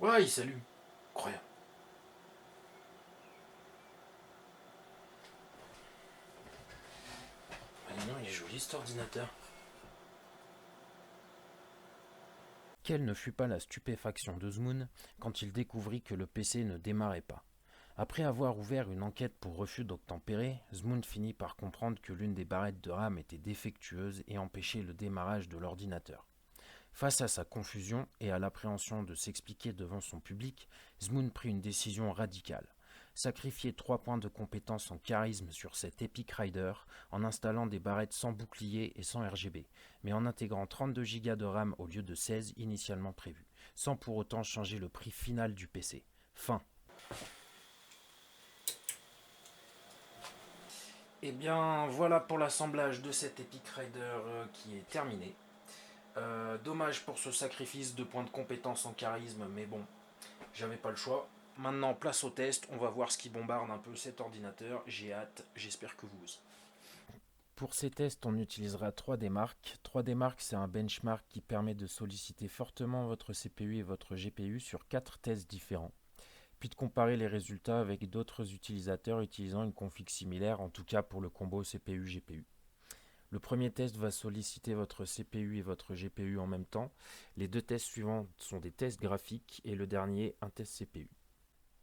Ouais, il s'allume. Incroyable. Ah non, il est joli cet ordinateur. Quelle ne fut pas la stupéfaction de Zmoun quand il découvrit que le PC ne démarrait pas. Après avoir ouvert une enquête pour refus d'obtempérer, Zmoun finit par comprendre que l'une des barrettes de RAM était défectueuse et empêchait le démarrage de l'ordinateur. Face à sa confusion et à l'appréhension de s'expliquer devant son public, Zmoun prit une décision radicale. Sacrifier 3 points de compétence en charisme sur cet Epic Rider en installant des barrettes sans bouclier et sans RGB, mais en intégrant 32 Go de RAM au lieu de 16 initialement prévus, sans pour autant changer le prix final du PC. Fin. Et bien voilà pour l'assemblage de cet Epic Rider qui est terminé. Dommage pour ce sacrifice de points de compétence en charisme, mais bon, j'avais pas le choix. Maintenant, place au test, on va voir ce qui bombarde un peu cet ordinateur. J'ai hâte, j'espère que vous aussi. Pour ces tests, on utilisera 3D Mark. 3D Mark, c'est un benchmark qui permet de solliciter fortement votre CPU et votre GPU sur 4 tests différents, puis de comparer les résultats avec d'autres utilisateurs utilisant une config similaire, en tout cas pour le combo CPU-GPU. Le premier test va solliciter votre CPU et votre GPU en même temps. Les deux tests suivants sont des tests graphiques et le dernier un test CPU.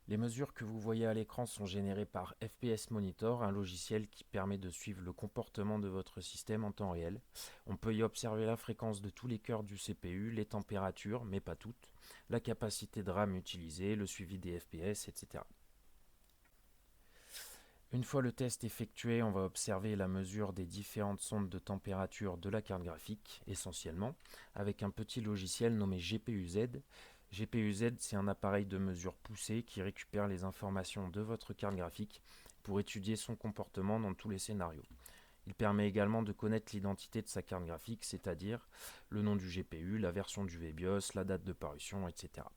Les mesures que vous voyez à l'écran sont générées par FPS Monitor, un logiciel qui permet de suivre le comportement de votre système en temps réel. On peut y observer la fréquence de tous les cœurs du CPU, les températures, mais pas toutes, la capacité de RAM utilisée, le suivi des FPS, etc. Une fois le test effectué, on va observer la mesure des différentes sondes de température de la carte graphique, essentiellement, avec un petit logiciel nommé GPU-Z. GPU-Z, c'est un appareil de mesure poussée qui récupère les informations de votre carte graphique pour étudier son comportement dans tous les scénarios. Il permet également de connaître l'identité de sa carte graphique, c'est-à-dire le nom du GPU, la version du VBIOS, la date de parution, etc.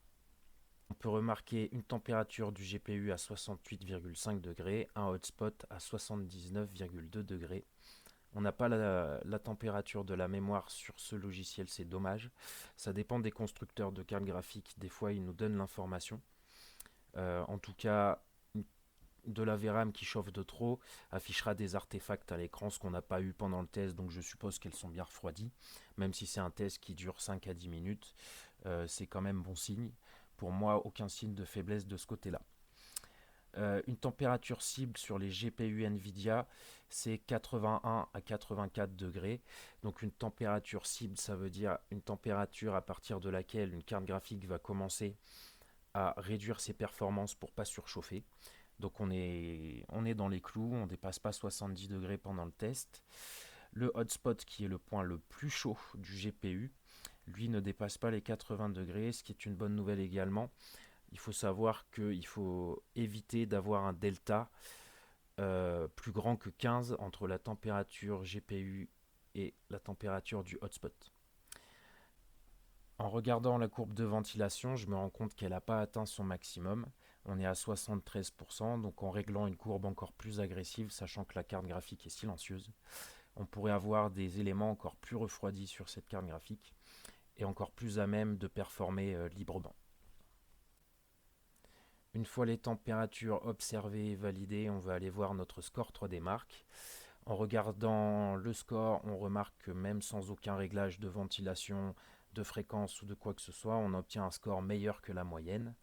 On peut remarquer une température du GPU à 68,5 degrés, un hotspot à 79,2 degrés. On n'a pas la température de la mémoire sur ce logiciel, c'est dommage. Ça dépend des constructeurs de cartes graphiques, des fois ils nous donnent l'information. En tout cas, de la VRAM qui chauffe de trop affichera des artefacts à l'écran, ce qu'on n'a pas eu pendant le test, donc je suppose qu'elles sont bien refroidies. Même si c'est un test qui dure 5 à 10 minutes, c'est quand même bon signe. Pour moi, aucun signe de faiblesse de ce côté-là. Une température cible sur les GPU Nvidia, c'est 81 à 84 degrés. Donc une température cible, ça veut dire une température à partir de laquelle une carte graphique va commencer à réduire ses performances pour ne pas surchauffer. Donc on est dans les clous, on ne dépasse pas 70 degrés pendant le test. Le hotspot, qui est le point le plus chaud du GPU, lui ne dépasse pas les 80 degrés, ce qui est une bonne nouvelle également. Il faut savoir qu'il faut éviter d'avoir un delta plus grand que 15 entre la température GPU et la température du hotspot. En regardant la courbe de ventilation, je me rends compte qu'elle n'a pas atteint son maximum. On est à 73%, donc en réglant une courbe encore plus agressive, sachant que la carte graphique est silencieuse, on pourrait avoir des éléments encore plus refroidis sur cette carte graphique et encore plus à même de performer librement. Une fois les températures observées et validées, on va aller voir notre score 3D Mark. En regardant le score, on remarque que même sans aucun réglage de ventilation, de fréquence ou de quoi que ce soit, on obtient un score meilleur que la moyenne.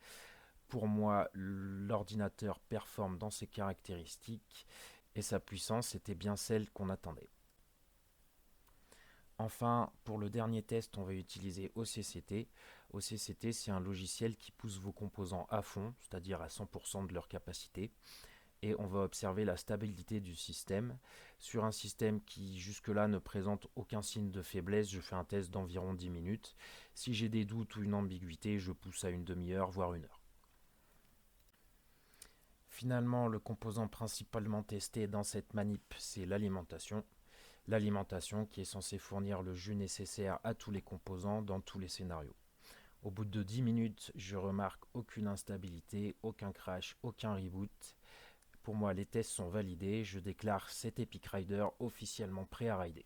Pour moi, l'ordinateur performe dans ses caractéristiques et sa puissance était bien celle qu'on attendait. Enfin, pour le dernier test, on va utiliser OCCT. OCCT, c'est un logiciel qui pousse vos composants à fond, c'est-à-dire à 100% de leur capacité. Et on va observer la stabilité du système. Sur un système qui jusque-là ne présente aucun signe de faiblesse, je fais un test d'environ 10 minutes. Si j'ai des doutes ou une ambiguïté, je pousse à une demi-heure, voire une heure. Finalement, le composant principalement testé dans cette manip, c'est l'alimentation. L'alimentation qui est censée fournir le jus nécessaire à tous les composants dans tous les scénarios. Au bout de 10 minutes, je remarque aucune instabilité, aucun crash, aucun reboot. Pour moi, les tests sont validés. Je déclare cet Epic Rider officiellement prêt à rider.